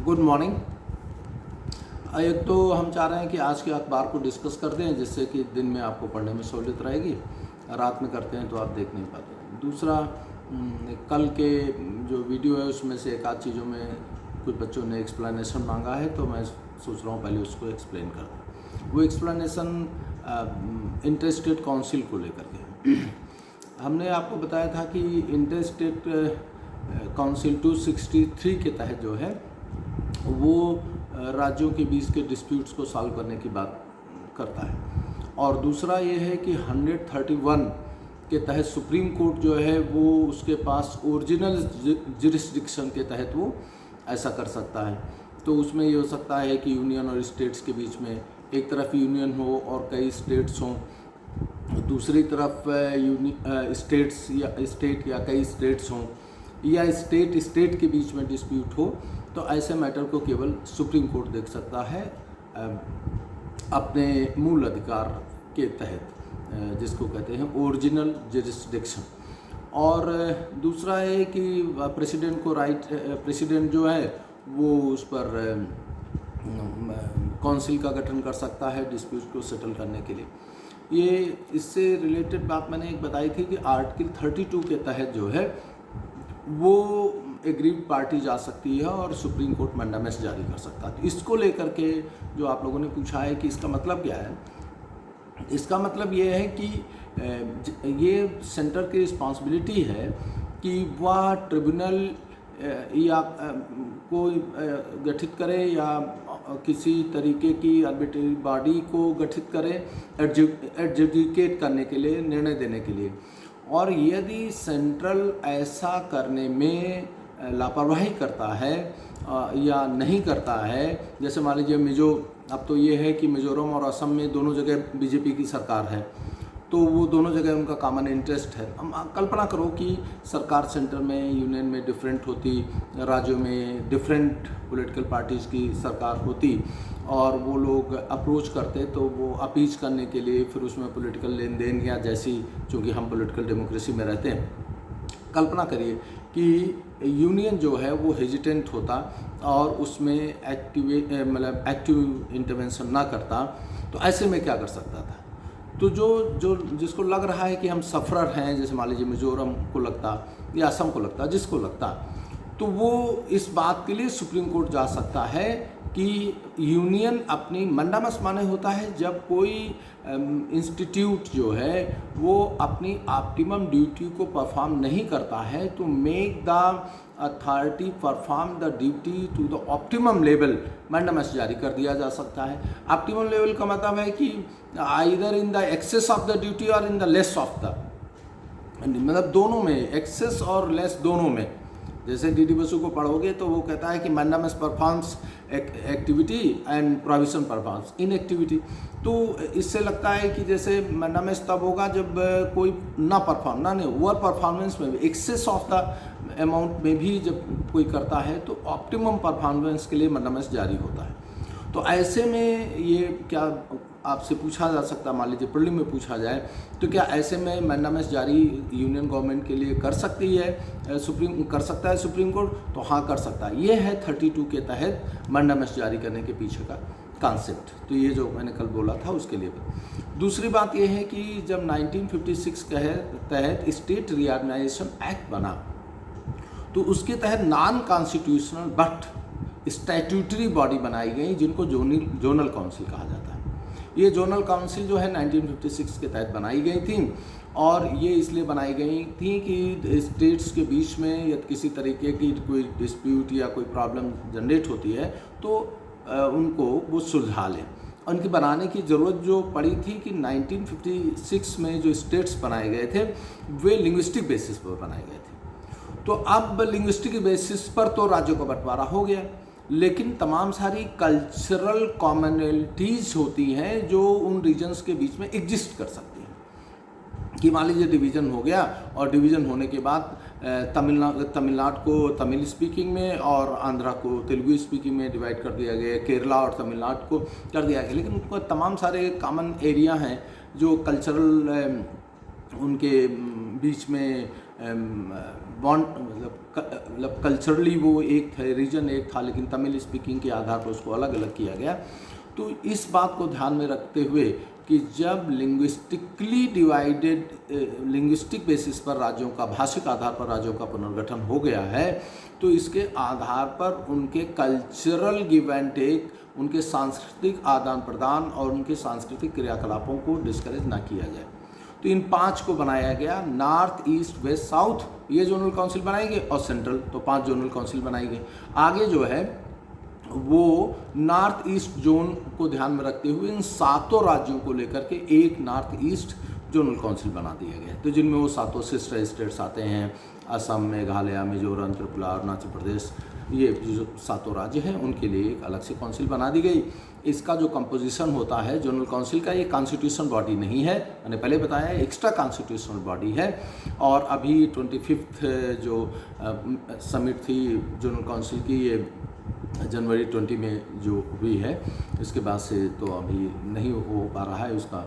Good morning. एक तो हम चाह रहे हैं कि आज के अखबार को डिस्कस कर दें, जिससे कि दिन में आपको पढ़ने में सहूलियत रहेगी। रात में करते हैं तो आप देख नहीं पाते। दूसरा, कल के जो वीडियो है उसमें से एक आध चीज़ों में कुछ बच्चों ने एक्सप्लेनेशन मांगा है, तो मैं सोच रहा हूँ पहले उसको एक्सप्लेन कर दूँ। वो एक्सप्लेनेशन इंटर स्टेट काउंसिल को लेकर के हमने आपको बताया था कि इंटर स्टेट काउंसिल 263 के तहत जो है वो राज्यों के बीच के डिस्प्यूट्स को सॉल्व करने की बात करता है। और दूसरा ये है कि 131 के तहत सुप्रीम कोर्ट जो है वो उसके पास ओरिजिनल जुरिस्डिक्शन के तहत वो ऐसा कर सकता है। तो उसमें ये हो सकता है कि यूनियन और स्टेट्स के बीच में एक तरफ यूनियन हो और कई स्टेट्स हों, दूसरी तरफ स्टेट या कई स्टेट्स हों, या स्टेट के बीच में डिस्प्यूट हो। तो ऐसे मैटर को केवल सुप्रीम कोर्ट देख सकता है अपने मूल अधिकार के तहत, जिसको कहते हैं ओरिजिनल जुरिस्डिक्शन। और दूसरा है कि प्रेसिडेंट को प्रेसिडेंट जो है वो उस पर काउंसिल का गठन कर सकता है डिस्प्यूट को सेटल करने के लिए। ये इससे रिलेटेड बात मैंने एक बताई थी कि आर्टिकल 32 के तहत जो है वो एग्रीड पार्टी जा सकती है और सुप्रीम कोर्ट मैंडामेस जारी कर सकता है। तो इसको लेकर के जो आप लोगों ने पूछा है कि इसका मतलब क्या है, इसका मतलब ये है कि ये सेंटर की रिस्पॉन्सिबिलिटी है कि वह ट्रिब्यूनल या को गठित करे या किसी तरीके की आर्बिट्रेरी बॉडी को गठित करे एडजुडिकेट करने के लिए, निर्णय देने के लिए। और यदि सेंट्रल ऐसा करने में लापरवाही करता है या नहीं करता है, जैसे मान लीजिए अब तो ये है कि मिजोरम और असम में दोनों जगह बीजेपी की सरकार है, तो वो दोनों जगह उनका कॉमन इंटरेस्ट है। हम कल्पना करो कि सरकार सेंटर में, यूनियन में डिफरेंट होती, राज्यों में डिफरेंट पॉलिटिकल पार्टीज़ की सरकार होती और वो लोग अप्रोच करते, तो वो अपीच करने के लिए फिर उसमें पॉलिटिकल लेन देन या जैसी, चूँकि हम पॉलिटिकल डेमोक्रेसी में रहते हैं, कल्पना करिए कि यूनियन जो है वो हेजिटेंट होता और उसमें एक्टिव इंटरवेंशन ना करता, तो ऐसे में क्या कर सकता था। तो जो जिसको लग रहा है कि हम सफरर हैं, जैसे मान लीजिए मिजोरम को लगता या असम को लगता, जिसको लगता, तो वो इस बात के लिए सुप्रीम कोर्ट जा सकता है कि यूनियन अपनी मंडामस माने होता है जब कोई इंस्टीट्यूट जो है वो अपनी ऑप्टिमम ड्यूटी को परफॉर्म नहीं करता है, तो make the authority perform the duty to the optimum level, mandamus जारी कर दिया जा सकता है। ऑप्टिमम लेवल का मतलब है कि either in the excess of the duty और in the less of the, मतलब दोनों में, एक्सेस और लेस दोनों में। जैसे डी बसु को पढ़ोगे तो वो कहता है कि mandamus performs activity and provision performs in activity. तो इससे लगता है कि जैसे मैंडामस तब होगा जब कोई ना नहीं ओवर परफॉर्मेंस में भी, एक्सेस ऑफ द अमाउंट में भी जब कोई करता है, तो ऑप्टिमम परफॉर्मेंस के लिए मैंडामस जारी होता है। तो ऐसे में ये क्या आपसे पूछा जा सकता है, मान लीजिए प्रीलिम में पूछा जाए, तो क्या ऐसे में मैंडामस जारी यूनियन गवर्नमेंट के लिए कर सकती है, कर सकता है सुप्रीम कोर्ट? तो हाँ, कर सकता है। ये है 32 के तहत मैंडामस जारी करने के पीछे का कॉन्सेप्ट। तो ये जो मैंने कल बोला था उसके लिए। दूसरी बात ये है कि जब 1956 के तहत स्टेट रीऑर्गेनाइजेशन एक्ट बना, तो उसके तहत non constitutional but statutory body बनाई गई, जिनको जोनल काउंसिल कहा जाता है। ये जोनल काउंसिल जो है 1956 के तहत बनाई गई थी, और ये इसलिए बनाई गई थी कि स्टेट्स के बीच में या किसी तरीके की कोई डिस्प्यूट या कोई प्रॉब्लम जनरेट होती है तो उनको वो सुलझा लें। उनकी बनाने की ज़रूरत जो पड़ी थी कि 1956 में जो स्टेट्स बनाए गए थे वे लिंग्विस्टिक बेसिस पर बनाए गए थे। तो अब लिंग्विस्टिक बेसिस पर तो राज्यों का बंटवारा हो गया, लेकिन तमाम सारी कल्चरल कॉमनैलिटीज़ होती हैं जो उन रीजन्स के बीच में एग्जिस्ट कर सकती हैं। कि मान लीजिए डिवीज़न हो गया, और डिवीज़न होने के बाद तमिलनाडु को तमिल स्पीकिंग में और आंध्रा को तेलुगु स्पीकिंग में डिवाइड कर दिया गया, केरला और तमिलनाडु को कर दिया गया। लेकिन उनको तमाम सारे कॉमन एरिया हैं जो कल्चरल उनके बीच में बॉन्ड मतलब कल्चरली वो एक थे, रीजन एक था, लेकिन तमिल स्पीकिंग के आधार पर उसको अलग अलग किया गया। तो इस बात को ध्यान में रखते हुए कि जब लिंग्विस्टिकली डिवाइडेड, लिंग्विस्टिक बेसिस पर राज्यों का, भाषिक आधार पर राज्यों का पुनर्गठन हो गया है, तो इसके आधार पर उनके कल्चरल गिव एंड टेक, उनके सांस्कृतिक आदान प्रदान और उनके सांस्कृतिक क्रियाकलापों को डिस्करेज ना किया जाए। तो इन 5 को बनाया गया, नॉर्थ, ईस्ट, वेस्ट, साउथ, ये जोनल काउंसिल बनाई गई, और सेंट्रल, तो 5 जोनल काउंसिल बनाई गई। आगे जो है वो नॉर्थ ईस्ट जोन को ध्यान में रखते हुए इन 7 राज्यों को लेकर के एक नॉर्थ ईस्ट जोनल काउंसिल बना दिया गया, तो जिनमें वो 7 सिस्टर स्टेट्स आते हैं, असम, मेघालय, मिजोरम, त्रिपुरा, अरुणाचल प्रदेश, ये जो 7 राज्य हैं उनके लिए एक अलग से काउंसिल बना दी गई। इसका जो कंपोजिशन होता है जोनल काउंसिल का, ये कॉन्स्टिट्यूशन बॉडी नहीं है, मैंने पहले बताया, एक्स्ट्रा कॉन्स्टिट्यूशनल बॉडी है। और अभी 25th जो समिट थी जोनल काउंसिल की, ये जनवरी 20 में जो हुई है, इसके बाद से तो अभी नहीं हो पा रहा है उसका।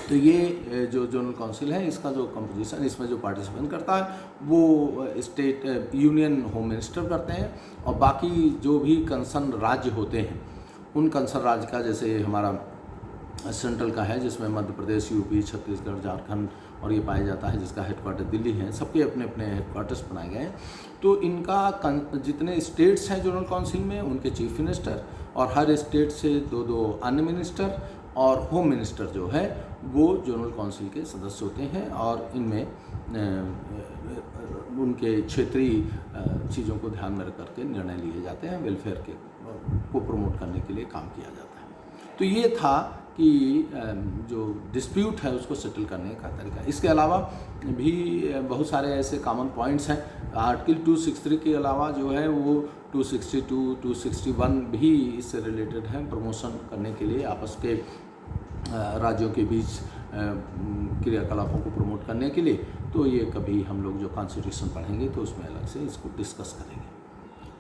तो ये जो जोनल काउंसिल है, इसका जो कंपोजिशन, इसमें जो पार्टिसिपेंट करता है वो स्टेट यूनियन होम मिनिस्टर करते हैं, और बाकी जो भी कंसर्न राज्य होते हैं उन कंसर्न राज्य का, जैसे हमारा सेंट्रल का है जिसमें मध्य प्रदेश, यूपी, छत्तीसगढ़, झारखंड और ये पाया जाता है, जिसका हेडक्वार्टर दिल्ली है, सबके अपने अपने हेडक्वार्टर्स बनाए गए हैं। तो इनका जितने स्टेट्स हैं जोनल काउंसिल में, उनके चीफ मिनिस्टर, और हर स्टेट से 2 अन्य मिनिस्टर और होम मिनिस्टर जो है वो जोनल काउंसिल के सदस्य होते हैं, और इनमें उनके क्षेत्रीय चीज़ों को ध्यान में रख करके निर्णय लिए जाते हैं, वेलफेयर के को प्रमोट करने के लिए काम किया जाता है। तो ये था कि जो डिस्प्यूट है उसको सेटल करने का तरीका। इसके अलावा भी बहुत सारे ऐसे कॉमन पॉइंट्स हैं। आर्टिकल 263 के अलावा जो है वो 262, 261 भी इससे रिलेटेड हैं, प्रमोशन करने के लिए आपस के राज्यों के बीच क्रियाकलापों को प्रमोट करने के लिए। तो ये कभी हम लोग जो कॉन्स्टिट्यूशन पढ़ेंगे तो उसमें अलग से इसको डिस्कस करेंगे।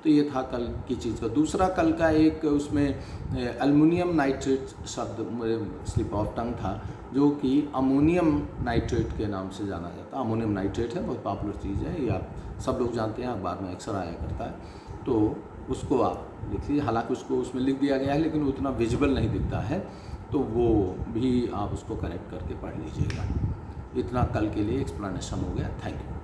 तो ये था कल की चीज़ का। दूसरा कल का एक उसमें एल्युमिनियम नाइट्रेट शब्द स्लिप ऑफ टंग था, जो कि अमोनियम नाइट्रेट के नाम से जाना जाता है। अमोनियम नाइट्रेट है, बहुत पॉपुलर चीज़ है, ये आप सब लोग जानते हैं, अखबार में अक्सर आया करता है, तो उसको आप लिख लीजिए। हालांकि उसको उसमें लिख दिया गया है लेकिन उतना विजिबल नहीं दिखता है, तो वो भी आप उसको करेक्ट करके पढ़ लीजिएगा। इतना कल के लिए एक्सप्लेनेशन हो गया। Thank you.